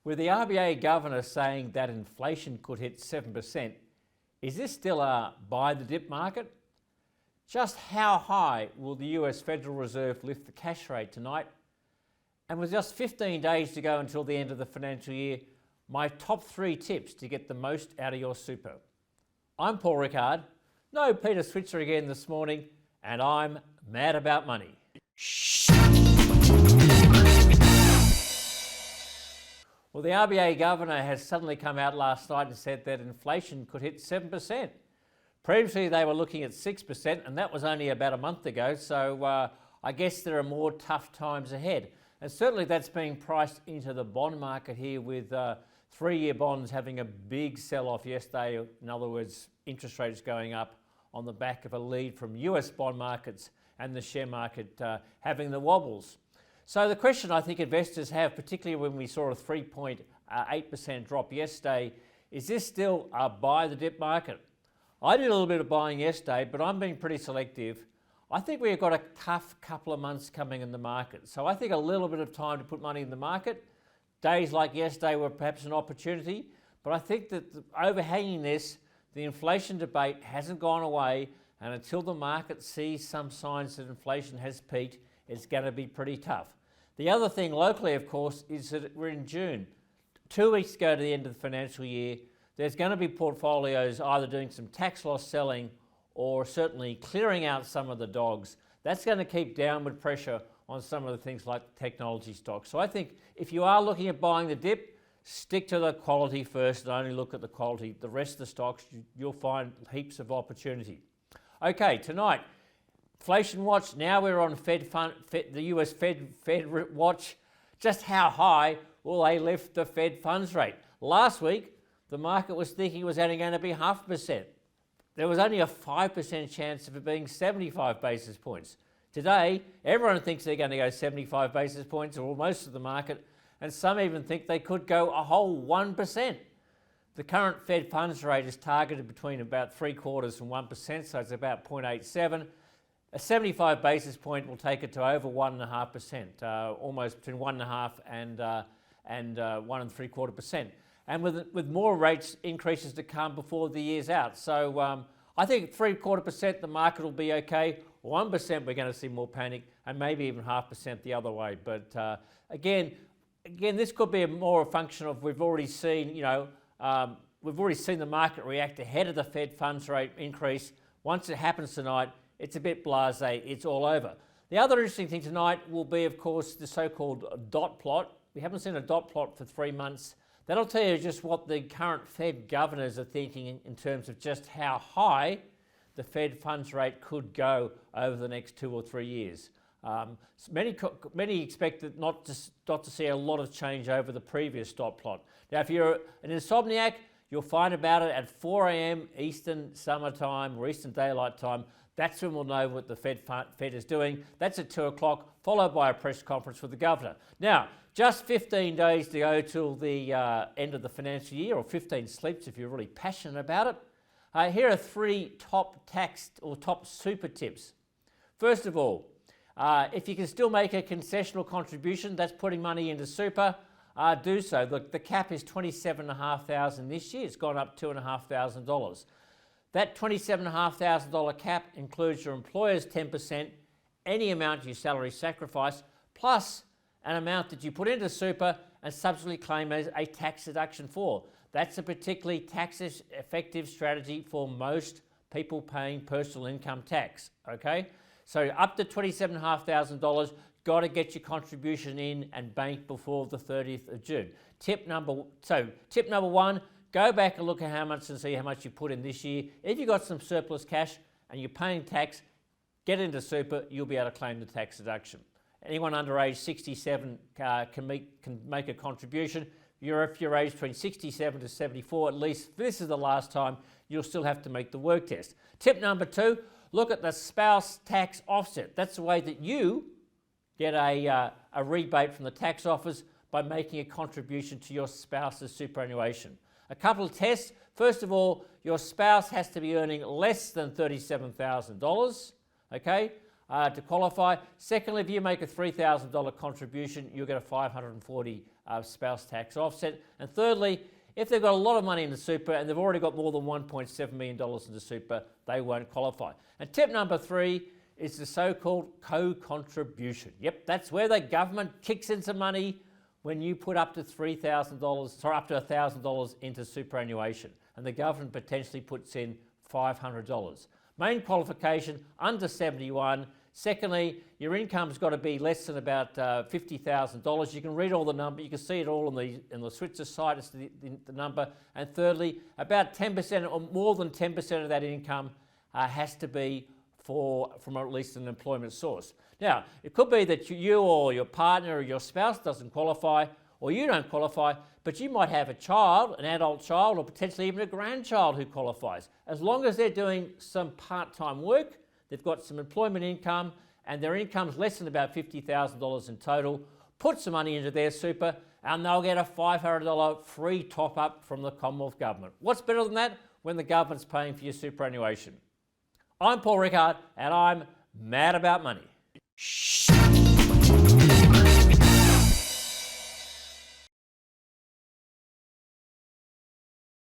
With the RBA Governor saying that inflation could hit 7%, is this still a buy the dip market? Just how high will the US Federal Reserve lift the cash rate tonight? And with just 15 days to go until the end of the financial year, my top 3 tips to get the most out of your super. I'm Paul Rickard, no Peter Switzer again this morning, and I'm mad about money. Well, the RBA Governor has suddenly come out last night and said that inflation could hit 7%. Previously, they were looking at 6%, and that was only about a month ago, so I guess there are more tough times ahead. And certainly that's being priced into the bond market here with 3-year bonds having a big sell-off yesterday. In other words, interest rates going up on the back of a lead from US bond markets and the share market having the wobbles. So the question I think investors have, particularly when we saw a 3.8% drop yesterday, is this still a buy the dip market? I did a little bit of buying yesterday, but I'm being pretty selective. I think we've got a tough couple of months coming in the market. So I think a little bit of time to put money in the market. Days like yesterday were perhaps an opportunity, but I think that overhanging this, the inflation debate hasn't gone away, and until the market sees some signs that inflation has peaked, it's going to be pretty tough. The other thing locally, of course, is that we're in June. 2 weeks to go to the end of the financial year. There's going to be portfolios either doing some tax loss selling or certainly clearing out some of the dogs. That's going to keep downward pressure on some of the things like technology stocks. So I think if you are looking at buying the dip, stick to the quality first and only look at the quality. The rest of the stocks, you'll find heaps of opportunity. Okay, tonight, inflation watch. Now we're on the US Fed watch. Just how high will they lift the Fed funds rate? Last week, the market was thinking it was only going to be 0.5%. There was only a 5% chance of it being 75 basis points. Today, everyone thinks they're going to go 75 basis points, or most of the market, and some even think they could go a whole 1%. The current Fed funds rate is targeted between about 0.75% and 1%, so it's about 0.87. A 75 basis point will take it to over 1.5%, almost between 1.5% and 1.75%. And with more rates increases to come before the year's out. So I think 0.75% the market will be okay. 1% we're going to see more panic, and maybe even 0.5% the other way. But again, this could be more a function of we've already seen, we've already seen the market react ahead of the Fed funds rate increase. Once it happens tonight, it's a bit blasé. It's all over. The other interesting thing tonight will be, of course, the so-called dot plot. We haven't seen a dot plot for 3 months. That'll tell you just what the current Fed governors are thinking in terms of just how high the Fed funds rate could go over the next 2 or 3 years. Many expect it not to see a lot of change over the previous dot plot. Now, if you're an insomniac, you'll find about it at 4 a.m. Eastern summertime or Eastern daylight time. That's when we'll know what the Fed is doing. That's at 2 o'clock, followed by a press conference with the governor. Now, just 15 days to go till the end of the financial year, or 15 sleeps if you're really passionate about it. Here are 3 top tax or top super tips. First of all, if you can still make a concessional contribution, that's putting money into super, do so. Look, the cap is $27,500 this year. It's gone up $2,500. That $27,500 cap includes your employer's 10%, any amount you salary sacrifice, plus an amount that you put into super and subsequently claim as a tax deduction for. That's a particularly tax-effective strategy for most people paying personal income tax, okay? So up to $27,500, got to get your contribution in and bank before the 30th of June. Tip number 1, go back and look at how much and see how much you put in this year. If you've got some surplus cash and you're paying tax, get into super, you'll be able to claim the tax deduction. Anyone under age 67 can make a contribution. If you're aged between 67 to 74, at least this is the last time, you'll still have to make the work test. Tip number 2, look at the spouse tax offset. That's the way that you get a rebate from the tax office by making a contribution to your spouse's superannuation. A couple of tests. First of all, your spouse has to be earning less than $37,000, okay? to qualify. Secondly, if you make a $3,000 contribution, you'll get a $540 spouse tax offset. And thirdly, if they've got a lot of money in the super and they've already got more than $1.7 million in the super, they won't qualify. And tip number 3 is the so-called co-contribution. Yep, that's where the government kicks in some money when you put up to $1,000 into superannuation, and the government potentially puts in $500. Main qualification, under 71. Secondly, your income's got to be less than about $50,000. You can read all the number, you can see it all in the Switzer site, it's the number. And thirdly, about 10% or more than 10% of that income has to be from at least an employment source. Now, it could be that you or your partner or your spouse doesn't qualify, or you don't qualify, but you might have a child, an adult child, or potentially even a grandchild who qualifies. As long as they're doing some part-time work, they've got some employment income, and their income's less than about $50,000 in total, put some money into their super, and they'll get a $500 free top-up from the Commonwealth Government. What's better than that? When the government's paying for your superannuation. I'm Paul Rickard, and I'm mad about money.